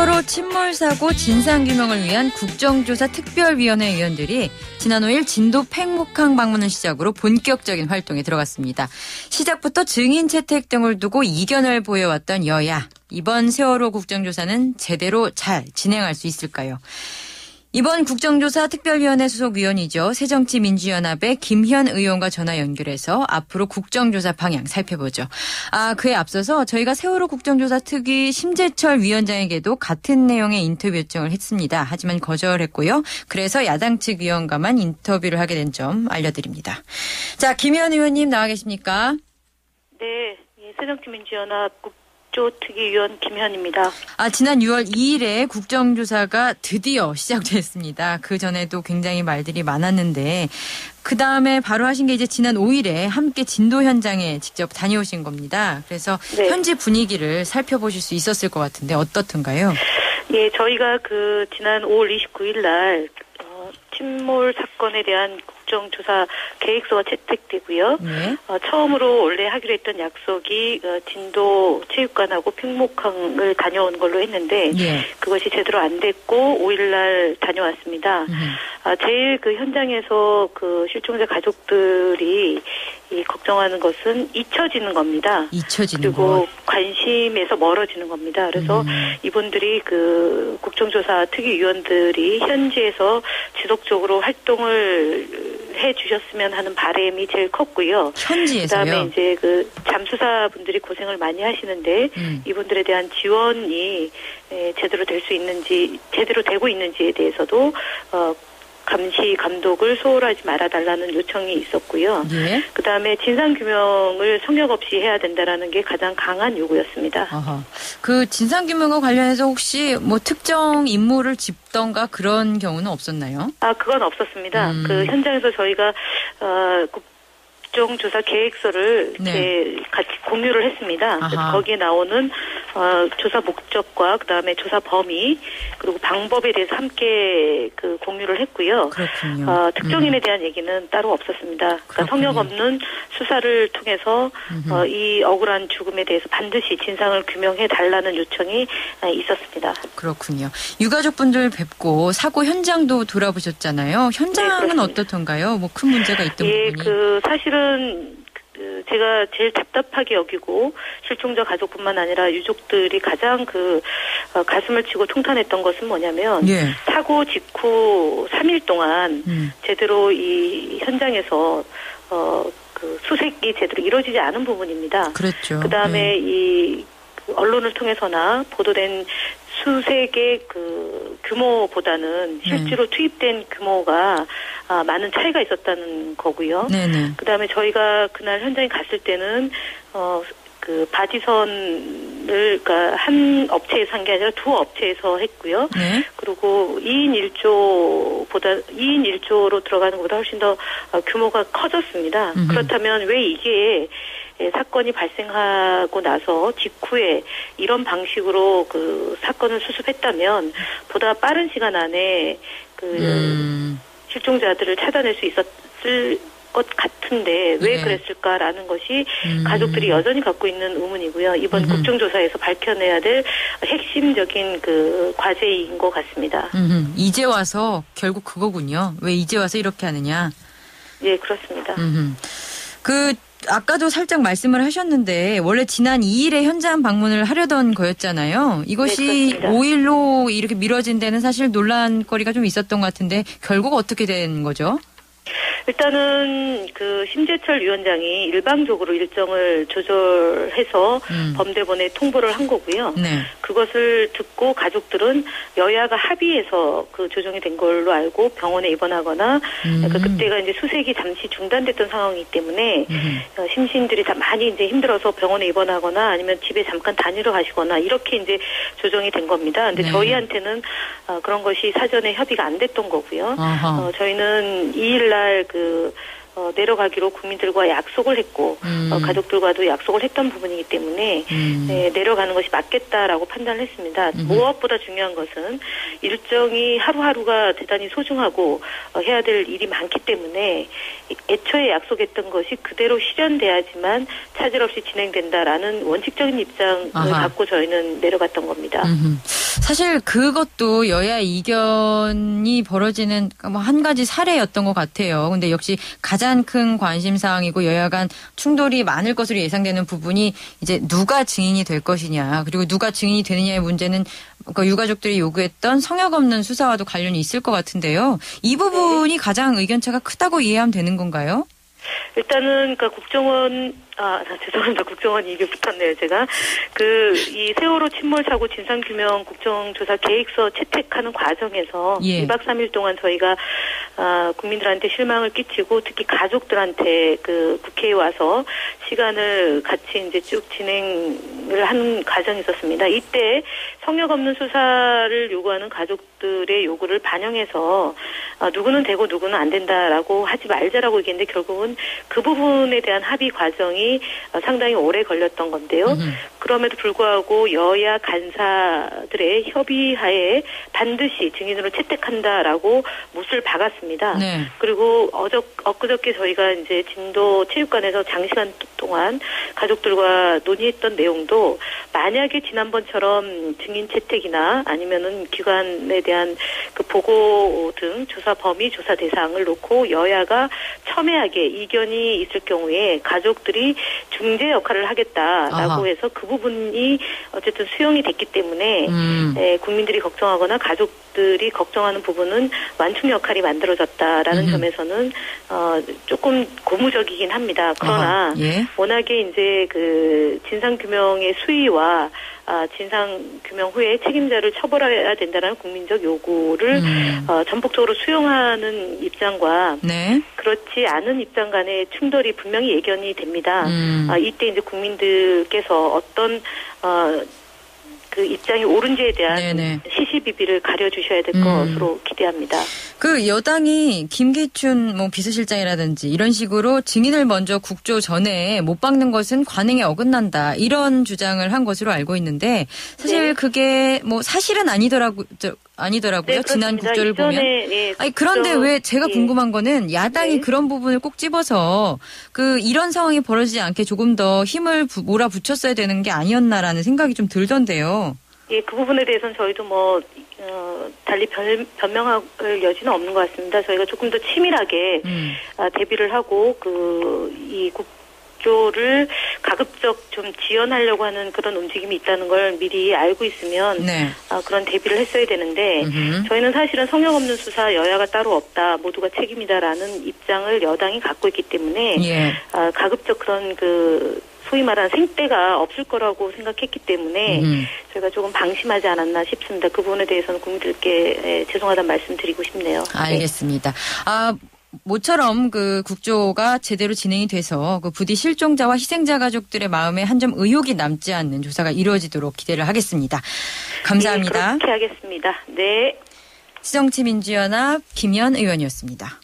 세월호 침몰 사고 진상규명을 위한 국정조사 특별위원회 위원들이 지난 5일 진도 팽목항 방문을 시작으로 본격적인 활동에 들어갔습니다. 시작부터 증인 채택 등을 두고 이견을 보여왔던 여야. 이번 세월호 국정조사는 제대로 잘 진행할 수 있을까요? 이번 국정조사 특별위원회 소속 위원이죠. 새정치민주연합의 김현 의원과 전화 연결해서 앞으로 국정조사 방향 살펴보죠. 그에 앞서서 저희가 세월호 국정조사 특위 심재철 위원장에게도 같은 내용의 인터뷰 요청을 했습니다. 하지만 거절했고요. 그래서 야당 측 위원과만 인터뷰를 하게 된 점 알려드립니다. 자, 김현 의원님 나와 계십니까? 네, 새정치민주연합 국조특위위원 김현입니다. 지난 6월 2일에 국정조사가 드디어 시작됐습니다. 그 전에도 굉장히 말들이 많았는데 그 다음에 바로 하신 게 이제 지난 5일에 함께 진도 현장에 직접 다녀오신 겁니다. 그래서 네. 현지 분위기를 살펴보실 수 있었을 것 같은데 어떻던가요? 예, 저희가 지난 5월 29일 날 침몰 사건에 대한 국정조사 계획서가 채택되고요. 네. 처음으로 원래 하기로 했던 약속이 진도 체육관하고 팽목항을 다녀온 걸로 했는데 네. 그것이 제대로 안 됐고 5일 날 다녀왔습니다. 제일 현장에서 실종자 가족들이 걱정하는 것은 잊혀지는 겁니다. 그리고 관심에서 멀어지는 겁니다. 그래서 이분들이 국정조사 특위위원들이 현지에서 지속적으로 활동을 해주셨으면 하는 바람이 제일 컸고요. 현지에서요? 그다음에 이제 잠수사 분들이 고생을 많이 하시는데 이분들에 대한 지원이 제대로 될 수 있는지, 제대로 되고 있는지에 대해서도 감시, 감독을 소홀하지 말아달라는 요청이 있었고요. 예? 그다음에 진상규명을 성역 없이 해야 된다라는 게 가장 강한 요구였습니다. 아하. 진상규명과 관련해서 혹시 특정 인물을 짚던가 그런 경우는 없었나요? 그건 없었습니다. 현장에서 저희가 국정조사 계획서를 네. 같이 공유를 했습니다. 그래서 거기에 나오는 조사 목적과 그다음에 조사 범위 그리고 방법에 대해서 함께 공유를 했고요. 그렇군요. 특정인에 대한 얘기는 따로 없었습니다. 그러니까 성역 없는 수사를 통해서 이 억울한 죽음에 대해서 반드시 진상을 규명해 달라는 요청이 있었습니다. 그렇군요. 유가족분들 뵙고 사고 현장도 돌아보셨잖아요. 현장은 네, 어떻던가요? 큰 문제가 있던 부분이. 사실은 제가 제일 답답하게 여기고 실종자 가족뿐만 아니라 유족들이 가장 가슴을 치고 통탄했던 것은 뭐냐면 예. 사고 직후 3일 동안 제대로 이 현장에서 수색이 제대로 이루어지지 않은 부분입니다. 그렇죠. 그다음에 이 언론을 통해서나 보도된 수색의 규모보다는 실제로 투입된 규모가 많은 차이가 있었다는 거고요. 네네. 그다음에 저희가 그날 현장에 갔을 때는 바지선을 한 업체에서 한 게 아니라 두 업체에서 했고요. 네. 그리고 2인 1조로 들어가는 것보다 훨씬 더 규모가 커졌습니다. 그렇다면 왜 이게 사건이 발생하고 나서 직후에 이런 방식으로 사건을 수습했다면 보다 빠른 시간 안에 실종자들을 찾아낼 수 있었을 것 같은데 왜 네. 그랬을까라는 것이 가족들이 여전히 갖고 있는 의문이고요. 이번 국정조사에서 밝혀내야 될 핵심적인 과제인 것 같습니다. 이제 와서 결국 그거군요. 왜 이제 와서 이렇게 하느냐? 네, 그렇습니다. 아까도 살짝 말씀을 하셨는데 원래 지난 2일에 현장 방문을 하려던 거였잖아요. 이것이 네, 5일로 이렇게 미뤄진 데는 사실 논란거리가 좀 있었던 것 같은데 결국 어떻게 된 거죠? 일단은 심재철 위원장이 일방적으로 일정을 조절해서 범대본에 통보를 한 거고요. 네. 그것을 듣고 가족들은 여야가 합의해서 조정이 된 걸로 알고 병원에 입원하거나 그때가 이제 수색이 잠시 중단됐던 상황이기 때문에 심신들이 다 많이 이제 힘들어서 병원에 입원하거나 아니면 집에 잠깐 다니러 가시거나 이렇게 이제 조정이 된 겁니다. 근데 네. 저희한테는 그런 것이 사전에 협의가 안 됐던 거고요. 저희는 2일 날 내려가기로 국민들과 약속을 했고 가족들과도 약속을 했던 부분이기 때문에 네, 내려가는 것이 맞겠다라고 판단을 했습니다. 무엇보다 중요한 것은 일정이 하루하루가 대단히 소중하고 해야 될 일이 많기 때문에 애초에 약속했던 것이 그대로 실현돼야지만 차질 없이 진행된다라는 원칙적인 입장을 갖고 저희는 내려갔던 겁니다. 사실 그것도 여야 이견이 벌어지는 뭐 한 가지 사례였던 것 같아요. 근데 역시 가장 큰 관심사항이고 여야 간 충돌이 많을 것으로 예상되는 부분이 이제 누가 증인이 될 것이냐, 그리고 누가 증인이 되느냐의 문제는 그러니까 유가족들이 요구했던 성역 없는 수사와도 관련이 있을 것 같은데요. 이 부분이 가장 의견차가 크다고 이해하면 되는 건가요? 일단은 그러니까 죄송합니다. 국정원 이게 붙었네요, 제가. 이 세월호 침몰 사고 진상규명 국정조사 계획서 채택하는 과정에서 2박 3일 동안 저희가 국민들한테 실망을 끼치고 특히 가족들한테 국회에 와서 시간을 같이 이제 쭉 진행을 한 과정이 있었습니다. 이때 성역 없는 수사를 요구하는 가족들의 요구를 반영해서 누구는 되고 누구는 안 된다라고 하지 말자라고 얘기했는데 결국은 그 부분에 대한 합의 과정이 상당히 오래 걸렸던 건데요. 그럼에도 불구하고 여야 간사들의 협의하에 반드시 증인으로 채택한다라고 못을 박았습니다. 네. 그리고 엊그저께 저희가 이제 진도 체육관에서 장시간 동안 가족들과 논의했던 내용도 만약에 지난번처럼 증인 채택이나 아니면은 기관에 대한 보고 등 조사 범위, 조사 대상을 놓고 여야가 첨예하게 이견이 있을 경우에 가족들이 중재 역할을 하겠다라고 해서 그 부분이 어쨌든 수용이 됐기 때문에 국민들이 걱정하거나 가족들이 걱정하는 부분은 완충 역할이 만들어졌다라는 점에서는 조금 고무적이긴 합니다. 그러나 워낙에 이제 진상규명의 수위와 진상규명 후에 책임자를 처벌해야 된다는 국민적 요구를 전폭적으로 수용하는 입장과 그렇지 않은 입장 간의 충돌이 분명히 예견이 됩니다. 이때 이제 국민들께서 어떤 입장이 옳은지에 대한 시시비비를 가려주셔야 될 것으로 기대합니다. 여당이 김기춘 비서실장이라든지 이런 식으로 증인을 먼저 국조 전에 못 박는 것은 관행에 어긋난다, 이런 주장을 한 것으로 알고 있는데 사실 그게 사실은 아니더라고요. 지난 국조를 보면. 그런데 왜 제가 궁금한 거는 야당이 그런 부분을 꼭 집어서 이런 상황이 벌어지지 않게 조금 더 힘을 몰아붙였어야 되는 게 아니었나라는 생각이 좀 들던데요. 예, 그 부분에 대해서는 저희도 달리 변명할 여지는 없는 것 같습니다. 저희가 조금 더 치밀하게 대비를 하고 이 국조를 가급적 좀 지연하려고 하는 그런 움직임이 있다는 걸 미리 알고 있으면 그런 대비를 했어야 되는데 저희는 사실은 성역 없는 수사 여야가 따로 없다, 모두가 책임이다라는 입장을 여당이 갖고 있기 때문에 가급적 그런 소위 말하는 생떼가 없을 거라고 생각했기 때문에 저희가 조금 방심하지 않았나 싶습니다. 그 부분에 대해서는 국민들께 죄송하다는 말씀 드리고 싶네요. 알겠습니다. 모처럼 국조가 제대로 진행이 돼서 부디 실종자와 희생자 가족들의 마음에 한 점 의혹이 남지 않는 조사가 이루어지도록 기대를 하겠습니다. 감사합니다. 네, 그렇게 하겠습니다. 네. 새정치민주연합 김연 의원이었습니다.